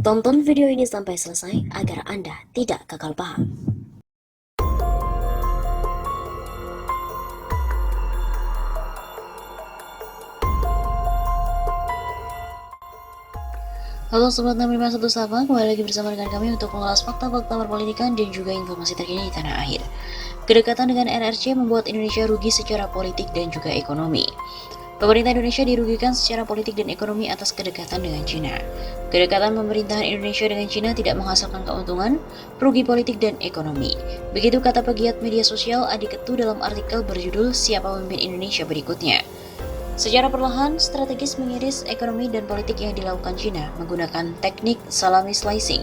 Tonton video ini sampai selesai agar Anda tidak gagal paham. Halo Sobat 6518, kembali lagi bersama dengan kami untuk mengulas fakta-fakta perpolitikan dan juga informasi terkini di tanah air. Kedekatan dengan NRC membuat Indonesia rugi secara politik dan juga ekonomi. Pemerintah Indonesia dirugikan secara politik dan ekonomi atas kedekatan dengan Cina. Kedekatan pemerintahan Indonesia dengan Cina tidak menghasilkan keuntungan, rugi politik dan ekonomi. Begitu kata pegiat media sosial Adi Ketu dalam artikel berjudul Siapa Pemimpin Indonesia berikutnya. Secara perlahan, strategis mengiris ekonomi dan politik yang dilakukan Cina menggunakan teknik salami slicing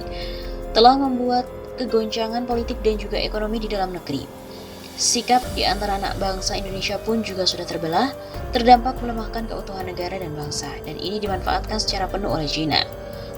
telah membuat kegoncangan politik dan juga ekonomi di dalam negeri. Sikap di antara anak bangsa Indonesia pun juga sudah terbelah, terdampak melemahkan keutuhan negara dan bangsa, dan ini dimanfaatkan secara penuh oleh Cina.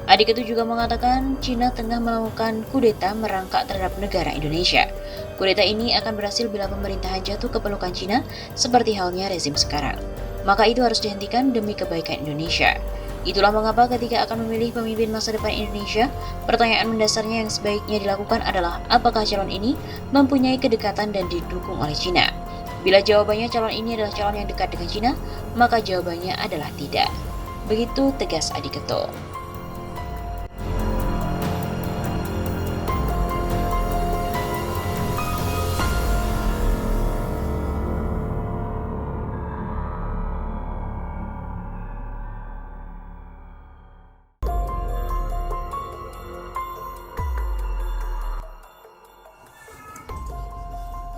Adik itu juga mengatakan Cina tengah melakukan kudeta merangkak terhadap negara Indonesia. Kudeta ini akan berhasil bila pemerintahan jatuh ke pelukan Cina seperti halnya rezim sekarang. Maka itu harus dihentikan demi kebaikan Indonesia. Itulah mengapa ketika akan memilih pemimpin masa depan Indonesia, pertanyaan mendasarnya yang sebaiknya dilakukan adalah apakah calon ini mempunyai kedekatan dan didukung oleh Cina. Bila jawabannya calon ini adalah calon yang dekat dengan Cina, maka jawabannya adalah tidak. Begitu tegas Adi Ketu.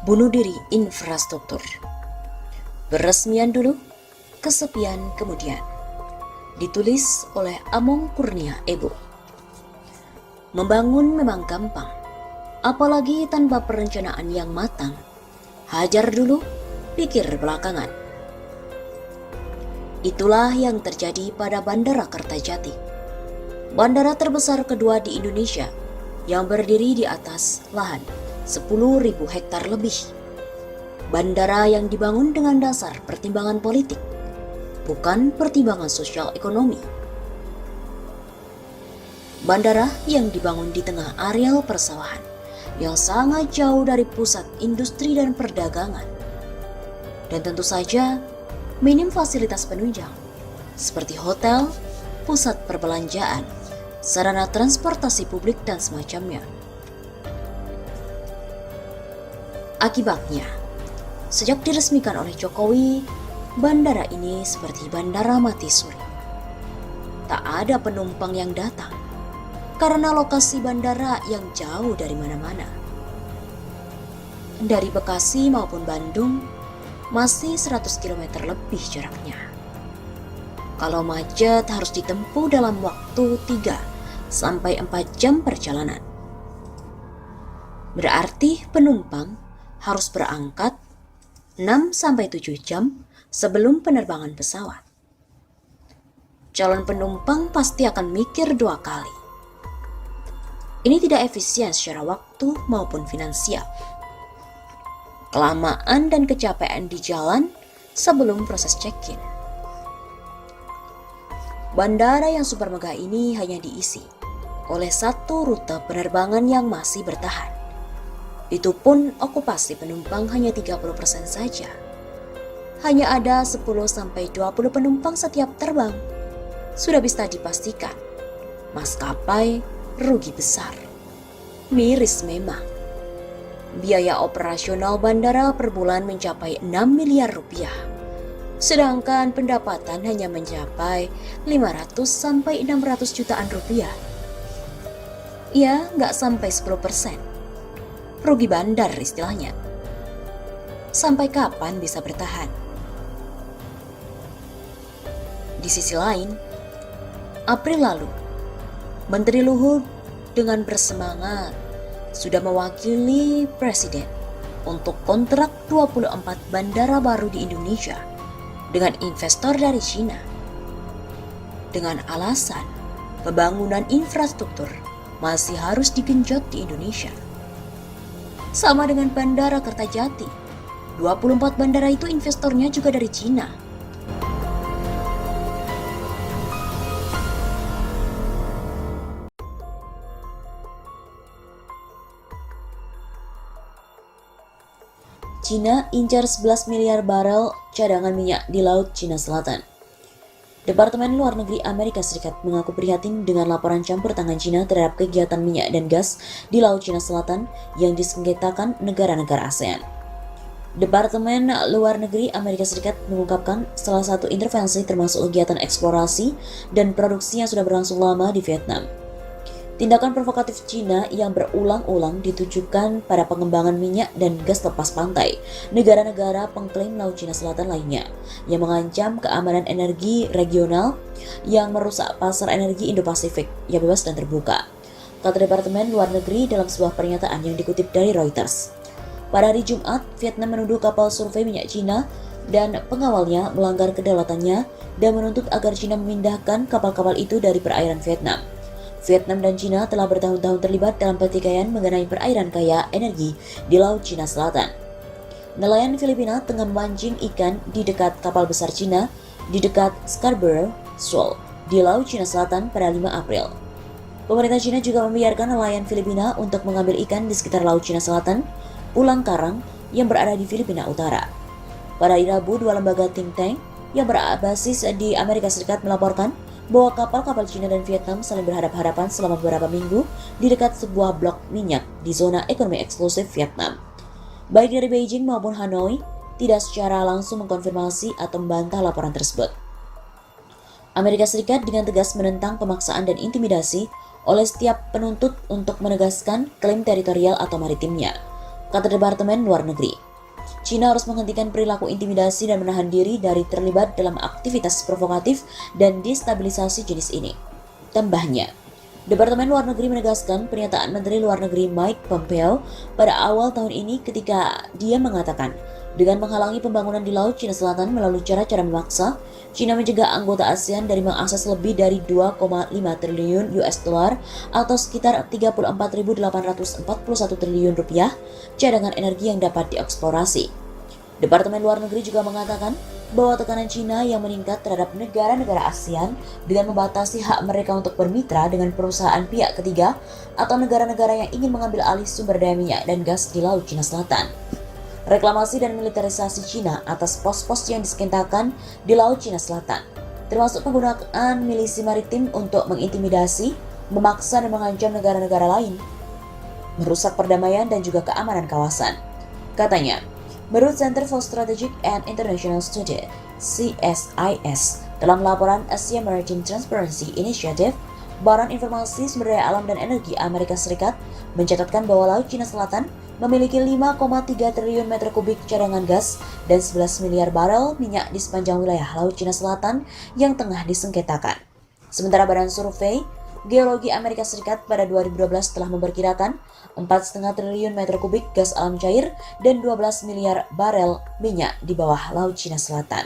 Bunuh diri infrastruktur. Peresmian dulu, kesepian kemudian. Ditulis oleh Among Kurnia Ebo. Membangun memang gampang, apalagi tanpa perencanaan yang matang. Hajar dulu, pikir belakangan. Itulah yang terjadi pada Bandara Kertajati, bandara terbesar kedua di Indonesia yang berdiri di atas lahan 10.000 hektar lebih. Bandara yang dibangun dengan dasar pertimbangan politik, bukan pertimbangan sosial ekonomi. Bandara yang dibangun di tengah areal persawahan yang sangat jauh dari pusat industri dan perdagangan. Dan tentu saja minim fasilitas penunjang seperti hotel, pusat perbelanjaan, sarana transportasi publik dan semacamnya. Akibatnya, sejak diresmikan oleh Jokowi, bandara ini seperti bandara mati suri. Tak ada penumpang yang datang karena lokasi bandara yang jauh dari mana-mana. Dari Bekasi maupun Bandung masih 100 km lebih jaraknya. Kalau macet harus ditempuh dalam waktu 3 sampai 4 jam perjalanan. Berarti penumpang harus berangkat 6-7 jam sebelum penerbangan pesawat. Calon penumpang pasti akan mikir 2 kali. Ini tidak efisien secara waktu maupun finansial. Kelamaan dan kecapean di jalan sebelum proses check-in. Bandara yang super megah ini hanya diisi oleh satu rute penerbangan yang masih bertahan. Itu pun okupasi penumpang hanya 30% saja. Hanya ada 10-20 penumpang setiap terbang. Sudah bisa dipastikan, maskapai rugi besar. Miris memang. Biaya operasional bandara per bulan mencapai 6 miliar rupiah. Sedangkan pendapatan hanya mencapai 500-600 jutaan rupiah. Ya, nggak sampai 10%. Rugi bandar istilahnya. Sampai kapan bisa bertahan? Di sisi lain, April lalu, Menteri Luhut dengan bersemangat sudah mewakili Presiden untuk kontrak 24 bandara baru di Indonesia dengan investor dari Cina. Dengan alasan pembangunan infrastruktur masih harus digenjot di Indonesia. Sama dengan Bandara Kertajati, 24 bandara itu investornya juga dari Cina. Cina incar 11 miliar barel cadangan minyak di Laut Cina Selatan. Departemen Luar Negeri Amerika Serikat mengaku prihatin dengan laporan campur tangan Cina terhadap kegiatan minyak dan gas di Laut Cina Selatan yang disengketakan negara-negara ASEAN. Departemen Luar Negeri Amerika Serikat mengungkapkan salah satu intervensi termasuk kegiatan eksplorasi dan produksi yang sudah berlangsung lama di Vietnam. Tindakan provokatif Cina yang berulang-ulang ditujukan pada pengembangan minyak dan gas lepas pantai negara-negara pengklaim Laut Cina Selatan lainnya yang mengancam keamanan energi regional yang merusak pasar energi Indo-Pasifik yang bebas dan terbuka, kata Departemen Luar Negeri dalam sebuah pernyataan yang dikutip dari Reuters. Pada hari Jumat, Vietnam menuduh kapal survei minyak Cina dan pengawalnya melanggar kedaulatannya dan menuntut agar Cina memindahkan kapal-kapal itu dari perairan Vietnam. Vietnam dan Cina telah bertahun-tahun terlibat dalam pertikaian mengenai perairan kaya energi di Laut Cina Selatan. Nelayan Filipina tengah memancing ikan di dekat kapal besar Cina di dekat Scarborough Shoal di Laut Cina Selatan pada 5 April. Pemerintah Cina juga membiarkan nelayan Filipina untuk mengambil ikan di sekitar Laut Cina Selatan, Pulau Karang yang berada di Filipina Utara. Pada hari Rabu, dua lembaga think tank yang berbasis di Amerika Serikat melaporkan bahwa kapal-kapal Cina dan Vietnam saling berhadapan-hadapan selama beberapa minggu di dekat sebuah blok minyak di zona ekonomi eksklusif Vietnam. Baik dari Beijing maupun Hanoi tidak secara langsung mengkonfirmasi atau membantah laporan tersebut. Amerika Serikat dengan tegas menentang pemaksaan dan intimidasi oleh setiap penuntut untuk menegaskan klaim teritorial atau maritimnya, kata Departemen Luar Negeri. Cina harus menghentikan perilaku intimidasi dan menahan diri dari terlibat dalam aktivitas provokatif dan destabilisasi jenis ini. Tambahnya, Departemen Luar Negeri menegaskan pernyataan Menteri Luar Negeri Mike Pompeo pada awal tahun ini ketika dia mengatakan, dengan menghalangi pembangunan di Laut Cina Selatan melalui cara-cara memaksa, Cina mencegah anggota ASEAN dari mengakses lebih dari 2,5 triliun US dollar atau sekitar 34.841 triliun rupiah cadangan energi yang dapat dieksplorasi. Departemen Luar Negeri juga mengatakan bahwa tekanan Cina yang meningkat terhadap negara-negara ASEAN dengan membatasi hak mereka untuk bermitra dengan perusahaan pihak ketiga atau negara-negara yang ingin mengambil alih sumber daya minyak dan gas di Laut Cina Selatan. Reklamasi dan militerisasi Cina atas pos-pos yang disengketakan di Laut Cina Selatan, termasuk penggunaan milisi maritim untuk mengintimidasi, memaksa dan mengancam negara-negara lain, merusak perdamaian dan juga keamanan kawasan. Katanya, menurut Center for Strategic and International Studies (CSIS), dalam laporan Asia Maritime Transparency Initiative, Badan Informasi Sumber Daya Alam dan Energi Amerika Serikat mencatatkan bahwa Laut Cina Selatan memiliki 5,3 triliun meter kubik cadangan gas dan 11 miliar barel minyak di sepanjang wilayah Laut Cina Selatan yang tengah disengketakan. Sementara Badan Survei Geologi Amerika Serikat pada 2012 telah memperkirakan 4,5 triliun meter kubik gas alam cair dan 12 miliar barel minyak di bawah Laut Cina Selatan.